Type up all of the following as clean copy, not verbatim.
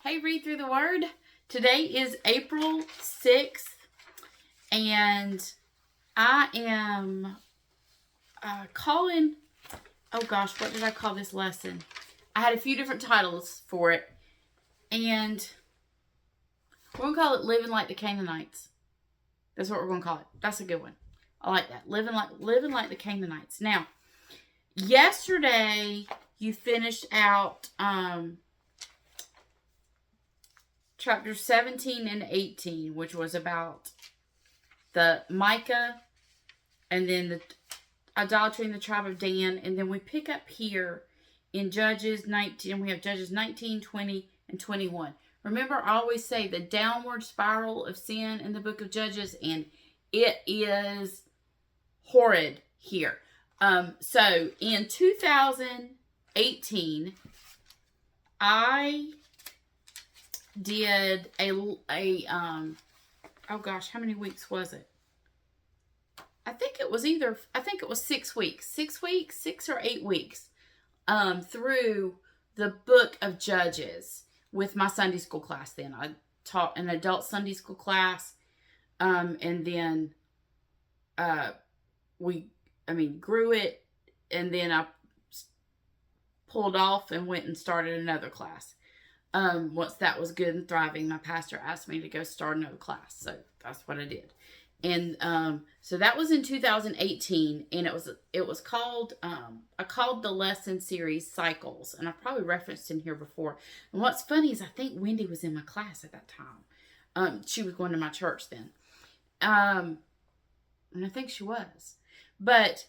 Hey, read through the word. Today is April 6th, and I am calling, oh gosh, what did I call this lesson? I had a few different titles for it, and we're going to call it Living Like the Canaanites. That's what we're going to call it. That's a good one. I like that. Living like the Canaanites. Now, yesterday you finished out chapter 17 and 18, which was about the Micah and then the idolatry in the tribe of Dan. And then we pick up here in Judges 19. We have Judges 19, 20, and 21. Remember, I always say the downward spiral of sin in the book of Judges, and it is horrid here. So in 2018, I did oh gosh, how many weeks was it? I think it was 6 weeks. 6 weeks, 6 or 8 weeks, through the book of Judges with my Sunday school class. Then I taught an adult Sunday school class, and then grew it, and then I pulled off and went and started another class. Once that was good and thriving, my pastor asked me to go start another class. So that's what I did. And so that was in 2018, and it was called I called the lesson series Cycles, and I probably referenced in here before. And what's funny is I think Wendy was in my class at that time. She was going to my church then. And I think she was. But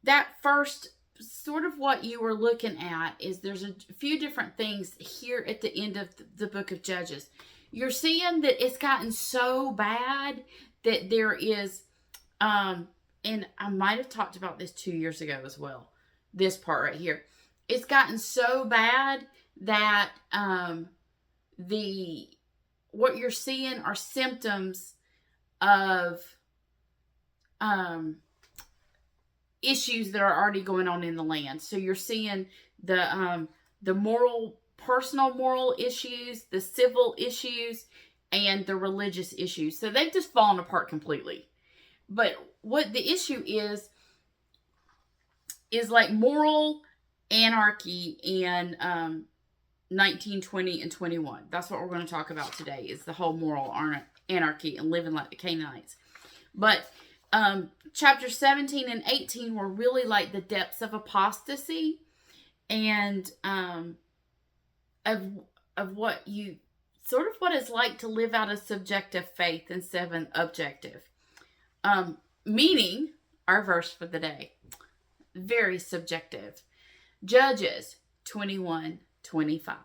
that first, sort of what you were looking at is there's a few different things here at the end of the book of Judges. You're seeing that it's gotten so bad that there is, and I might have talked about this 2 years ago as well, this part right here. It's gotten so bad that what you're seeing are symptoms of issues that are already going on in the land. So you're seeing the personal moral issues, the civil issues, and the religious issues. So they've just fallen apart completely. But what the issue is like moral anarchy in 19, 20, and 21. That's what we're going to talk about today, is the whole moral anarchy and living like the Canaanites. But chapter 17 and 18 were really like the depths of apostasy, and of what it's like to live out a subjective faith instead of an objective. Meaning, our verse for the day, very subjective. Judges 21:25.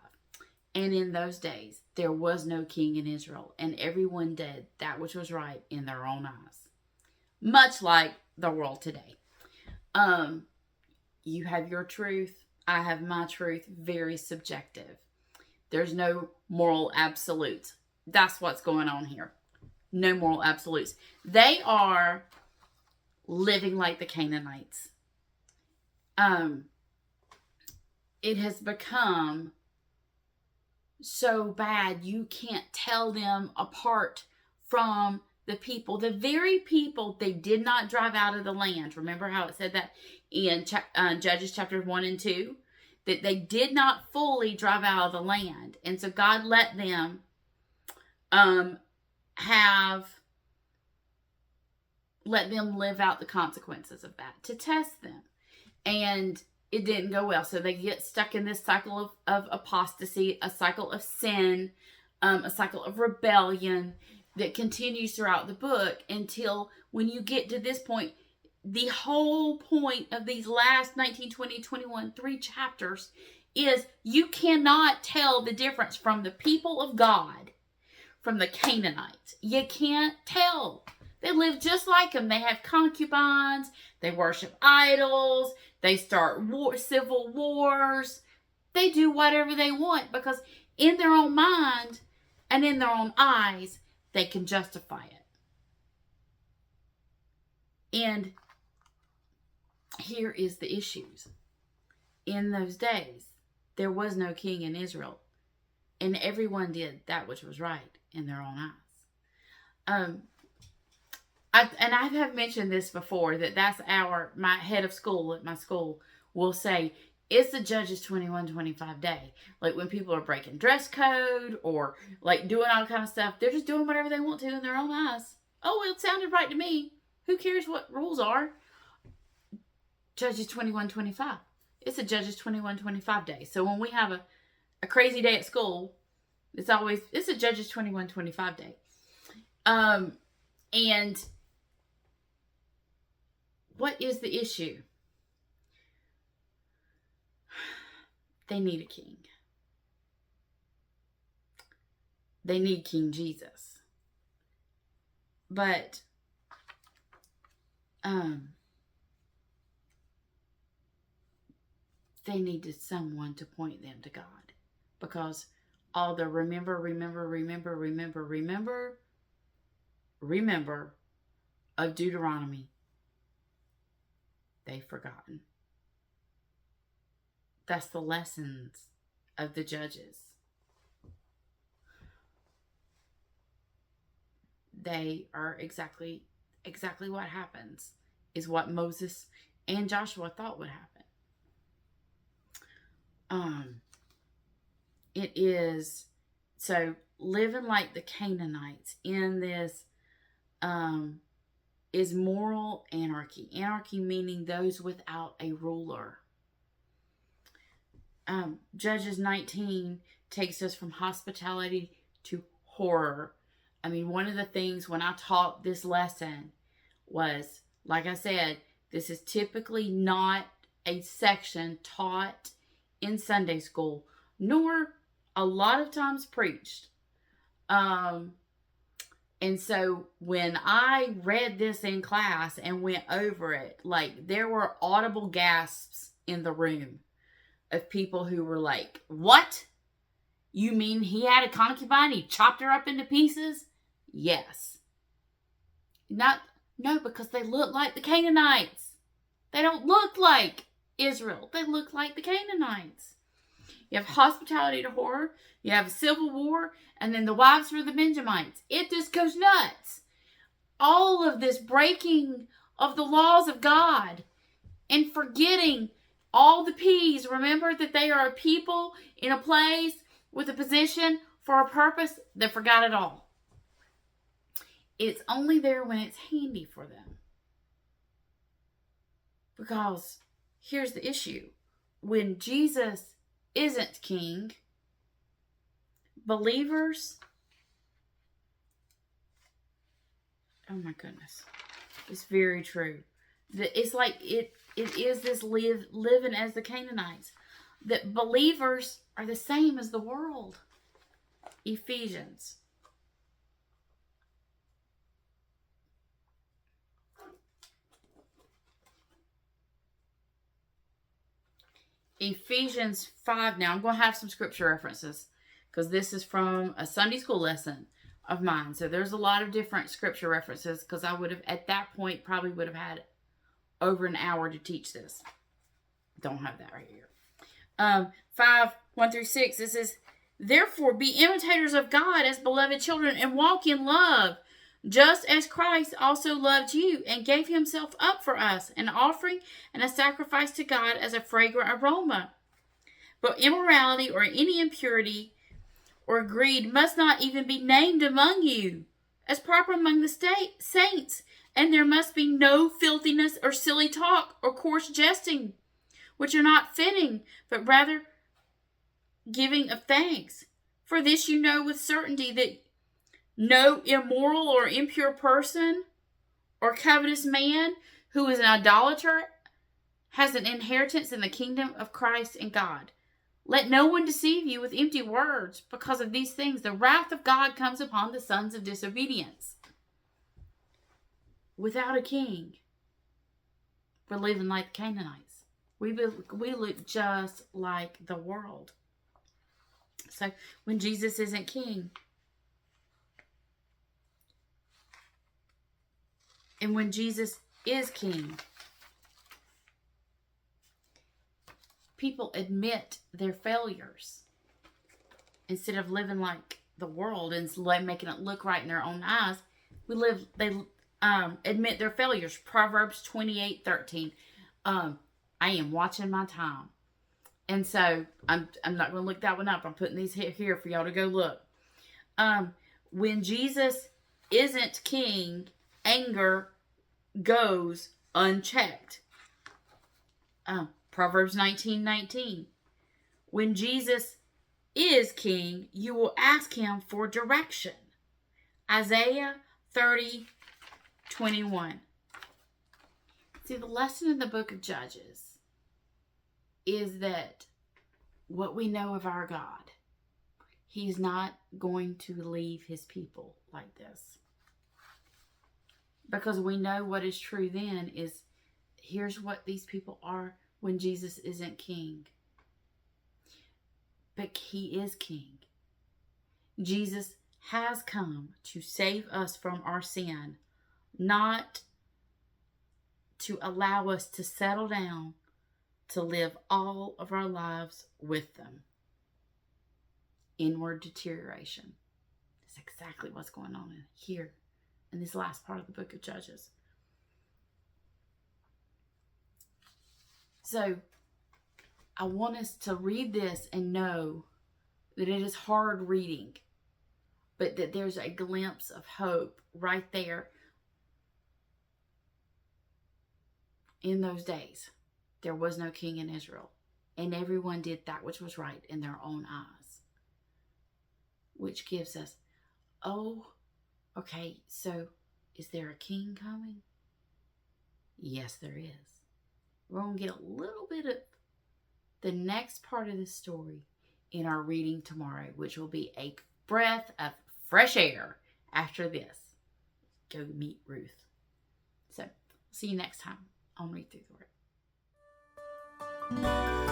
And in those days there was no king in Israel, and everyone did that which was right in their own eyes. Much like the world today. You have your truth. I have my truth. Very subjective. There's no moral absolutes. That's what's going on here. No moral absolutes. They are living like the Canaanites. It has become so bad you can't tell them apart from the people, the very people they did not drive out of the land. Remember how it said that in Judges chapters 1 and 2? That they did not fully drive out of the land. And so God let them live out the consequences of that, to test them. And it didn't go well. So they get stuck in this cycle of apostasy, a cycle of sin, a cycle of rebellion that continues throughout the book until when you get to this point, the whole point of these last 19, 20, 21, 3 chapters is you cannot tell the difference from the people of God from the Canaanites. You can't tell. They live just like them. They have concubines. They worship idols. They start civil wars. They do whatever they want because in their own mind and in their own eyes, they can justify it. And here is the issues. In those days, there was no king in Israel, and everyone did that which was right in their own eyes. I have mentioned this before, that's my head of school at my school will say, it's the Judges 21-25 day. Like when people are breaking dress code or like doing all kind of stuff, they're just doing whatever they want to in their own eyes. Oh, it sounded right to me. Who cares what rules are? Judges 21-25. It's a Judges 21-25 day. So when we have a crazy day at school, it's a Judges 21-25 day. And what is the issue? They need a king. They need King Jesus. But they needed someone to point them to God. Because all the remember of Deuteronomy, they've forgotten. That's the lessons of the Judges. They are exactly what happens, is what Moses and Joshua thought would happen. It is, so living like the Canaanites in this is moral anarchy. Anarchy meaning those without a ruler. Judges 19 takes us from hospitality to horror. I mean, one of the things when I taught this lesson was, like I said, this is typically not a section taught in Sunday school, nor a lot of times preached. And so when I read this in class and went over it, like there were audible gasps in the room of people who were like, what? You mean he had a concubine? He chopped her up into pieces? Yes. No, because they look like the Canaanites. They don't look like Israel. They look like the Canaanites. You have hospitality to horror. You have a civil war. And then the wives were the Benjamites. It just goes nuts. All of this breaking of the laws of God and forgetting all the P's. Remember that they are a people in a place with a position for a purpose. They forgot it all. It's only there when it's handy for them. Because here's the issue. When Jesus isn't king, believers, oh my goodness, it's very true. It's like it is this living as the Canaanites. That believers are the same as the world. Ephesians. Ephesians 5. Now, I'm going to have some scripture references because this is from a Sunday school lesson of mine. So there's a lot of different scripture references because I would have, at that point, probably would have had over an hour to teach this. Don't have that right here. 5:1-6. This is, therefore, be imitators of God as beloved children and walk in love, just as Christ also loved you and gave himself up for us, an offering and a sacrifice to God as a fragrant aroma. But immorality or any impurity or greed must not even be named among you, as proper among the saints, and there must be no filthiness or silly talk or coarse jesting, which are not fitting, but rather giving of thanks. For this you know with certainty, that no immoral or impure person or covetous man who is an idolater has an inheritance in the kingdom of Christ and God. Let no one deceive you with empty words. Because of these things, the wrath of God comes upon the sons of disobedience. Without a king, we're living like the Canaanites. We look just like the world. So when Jesus isn't king, and when Jesus is king, people admit their failures instead of living like the world and making it look right in their own eyes. They admit their failures. Proverbs 28:13. I am watching my time. And so I'm not going to look that one up. I'm putting these here for y'all to go look. When Jesus isn't king, anger goes unchecked. Proverbs 19:19. When Jesus is king, you will ask him for direction. Isaiah 30:21. See, the lesson in the book of Judges is that what we know of our God, he's not going to leave his people like this. Because we know what is true then is, here's what these people are when Jesus isn't king. But he is king. Jesus has come to save us from our sin, not to allow us to settle down to live all of our lives with them. Inward deterioration. That's exactly what's going on here in this last part of the book of Judges. So, I want us to read this and know that it is hard reading, but that there's a glimpse of hope right there. In those days, there was no king in Israel, and everyone did that which was right in their own eyes. Which gives us, okay, so is there a king coming? Yes, there is. We're going to get a little bit of the next part of this story in our reading tomorrow, which will be a breath of fresh air after this. Go meet Ruth. So, see you next time on Read Through the Word.